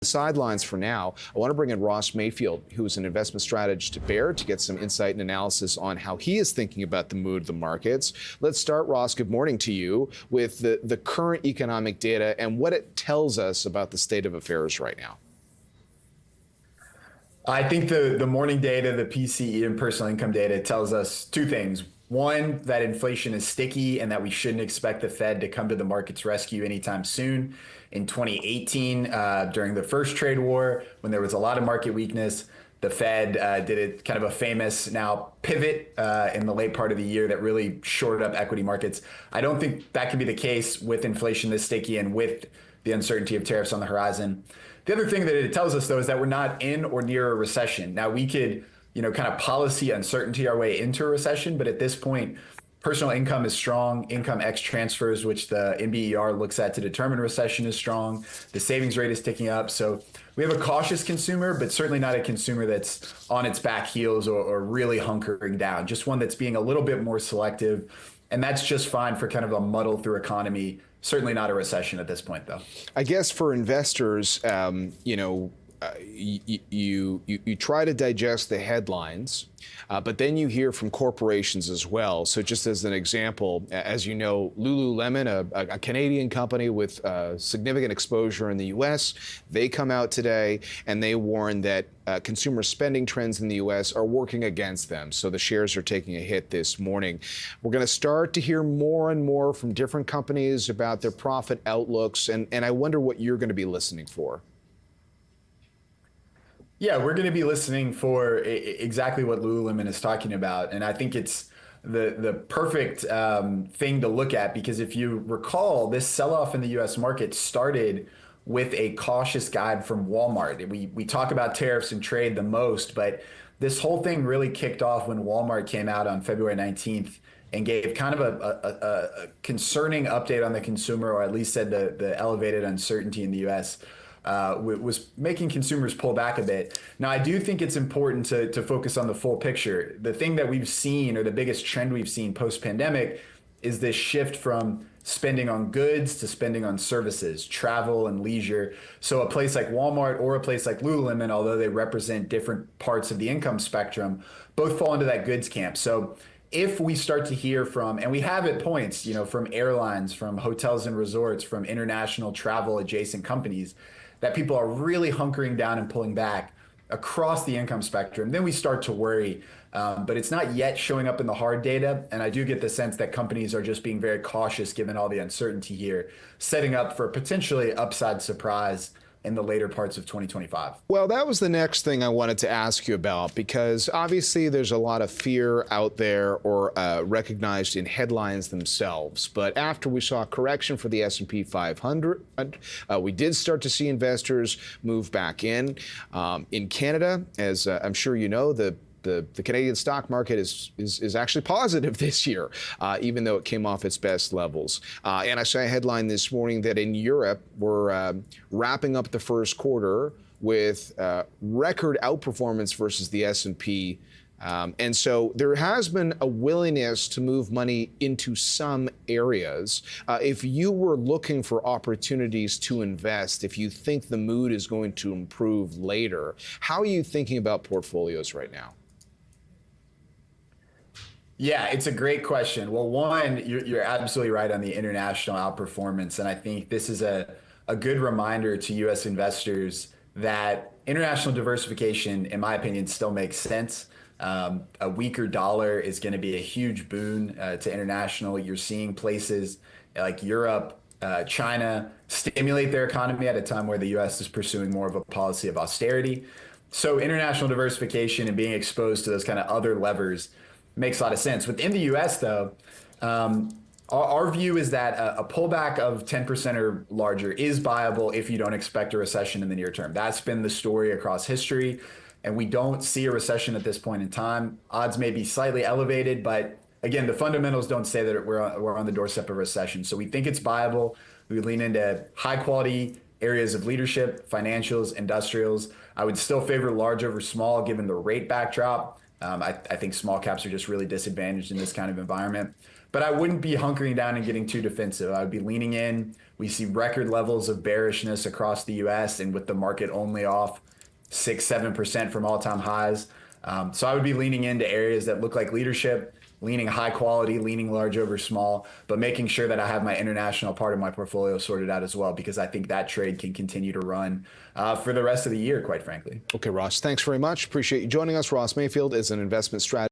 the sidelines for now. I want to bring in Ross Mayfield, who is an investment strategist at Baird, to get some insight and analysis on how he is thinking about the mood of the markets. Let's start, Ross, good morning to you, with the current economic data and what it tells us about the state of affairs right now. I think the morning data, the PCE and personal income data tells us two things. One, that inflation is sticky and that we shouldn't expect the Fed to come to the market's rescue anytime soon. In 2018, during the first trade war, when there was a lot of market weakness, the Fed did a kind of a famous now pivot in the late part of the year that really shored up equity markets. I don't think that can be the case with inflation this sticky and with the uncertainty of tariffs on the horizon. The other thing that it tells us, though, is that we're not in or near a recession. Now, we could kind of policy uncertainty our way into a recession. But at this point, personal income is strong. Income X transfers, which the NBER looks at to determine recession, is strong. The savings rate is ticking up. So we have a cautious consumer, but certainly not a consumer that's on its back heels or really hunkering down, just one that's being a little bit more selective. And that's just fine for kind of a muddle through economy. Certainly not a recession at this point, though. I guess for investors, you try to digest the headlines, but then you hear from corporations as well. So just as an example, as you know, Lululemon, a Canadian company with significant exposure in the U.S., they come out today and they warn that consumer spending trends in the U.S. are working against them. So the shares are taking a hit this morning. We're going to start to hear more and more from different companies about their profit outlooks, and I wonder what you're going to be listening for. Yeah, we're going to be listening for exactly what Lululemon is talking about. And I think it's the perfect thing to look at, because if you recall, this sell-off in the U.S. market started with a cautious guide from Walmart. We talk about tariffs and trade the most, but this whole thing really kicked off when Walmart came out on February 19th and gave kind of a concerning update on the consumer, or at least said the elevated uncertainty in the U.S. Was making consumers pull back a bit. Now, I do think it's important to focus on the full picture. The thing that we've seen, or the biggest trend we've seen post-pandemic, is this shift from spending on goods to spending on services, travel and leisure. So a place like Walmart or a place like Lululemon, although they represent different parts of the income spectrum, both fall into that goods camp. So if we start to hear from, and we have at points, from airlines, from hotels and resorts, from international travel adjacent companies, that people are really hunkering down and pulling back across the income spectrum, then we start to worry. But it's not yet showing up in the hard data. And I do get the sense that companies are just being very cautious given all the uncertainty here, setting up for potentially upside surprise in the later parts of 2025. Well, that was the next thing I wanted to ask you about, because obviously there's a lot of fear out there, or recognized in headlines themselves. But after we saw a correction for the S&P 500, we did start to see investors move back in. In Canada, as I'm sure you know, the Canadian stock market is actually positive this year, even though it came off its best levels. And I saw a headline this morning that in Europe, we're wrapping up the first quarter with record outperformance versus the S&P. And so there has been a willingness to move money into some areas. If you were looking for opportunities to invest, if you think the mood is going to improve later, how are you thinking about portfolios right now? Yeah, it's a great question. Well, one, you're absolutely right on the international outperformance. And I think this is a good reminder to U.S. investors that international diversification, in my opinion, still makes sense. A weaker dollar is going to be a huge boon to international. You're seeing places like Europe, China stimulate their economy at a time where the U.S. is pursuing more of a policy of austerity. So international diversification and being exposed to those kind of other levers makes a lot of sense. Within the U.S., though, our view is that a pullback of 10% or larger is viable if you don't expect a recession in the near term. That's been the story across history, and we don't see a recession at this point in time. Odds may be slightly elevated, but again, the fundamentals don't say that we're on the doorstep of recession. So we think it's viable. We lean into high-quality areas of leadership, financials, industrials. I would still favor large over small given the rate backdrop. I think small caps are just really disadvantaged in this kind of environment. but I wouldn't be hunkering down and getting too defensive. I would be leaning in. We see record levels of bearishness across the US, and with the market only off 6-7% from all-time highs. So I would be leaning into areas that look like leadership, leaning high quality, leaning large over small, but making sure that I have my international part of my portfolio sorted out as well, because I think that trade can continue to run for the rest of the year, quite frankly. Okay, Ross, thanks very much. Appreciate you joining us. Ross Mayfield is an investment strategist.